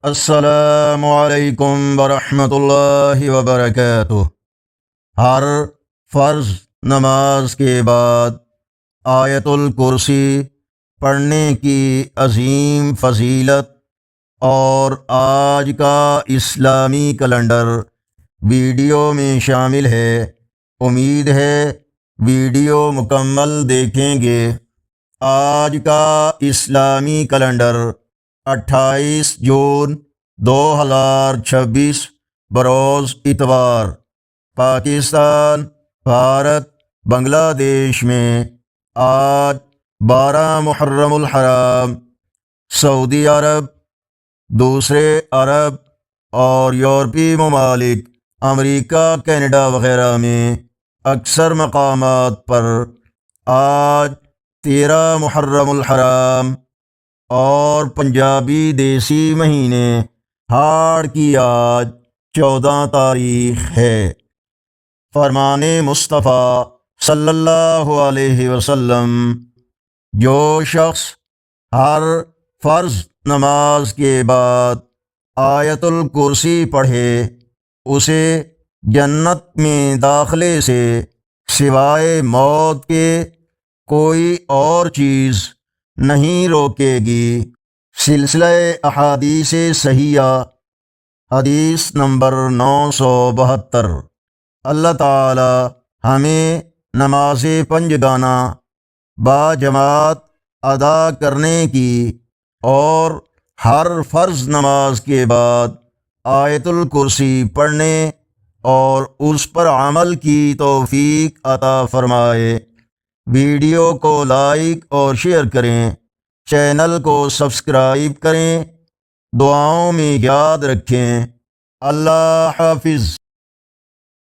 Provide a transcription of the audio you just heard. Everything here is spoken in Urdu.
السلام علیکم ورحمۃ اللہ وبرکاتہ۔ ہر فرض نماز کے بعد آیت الکرسی پڑھنے کی عظیم فضیلت اور آج کا اسلامی کیلنڈر ویڈیو میں شامل ہے۔ امید ہے ویڈیو مکمل دیکھیں گے۔ آج کا اسلامی کیلنڈر 28 جون 2026 بروز اتوار، پاکستان، بھارت، بنگلہ دیش میں آج 12 محرم الحرام، سعودی عرب، دوسرے عرب اور یورپی ممالک، امریکہ، کینیڈا وغیرہ میں اکثر مقامات پر آج 13 محرم الحرام اور پنجابی دیسی مہینے ہاڑ کی آج 14 تاریخ ہے۔ فرمان مصطفیٰ صلی اللہ علیہ وسلم: جو شخص ہر فرض نماز کے بعد آیت الکرسی پڑھے اسے جنت میں داخلے سے سوائے موت کے کوئی اور چیز نہیں روکے گی۔ سلسلہ احادیث صحیحہ، حدیث نمبر 972۔ اللہ تعالی ہمیں نماز پنجگانہ با جماعت ادا کرنے کی اور ہر فرض نماز کے بعد آیت الکرسی پڑھنے اور اس پر عمل کی توفیق عطا فرمائے۔ ویڈیو کو لائک اور شیئر کریں، چینل کو سبسکرائب کریں، دعاؤں میں یاد رکھیں۔ اللہ حافظ۔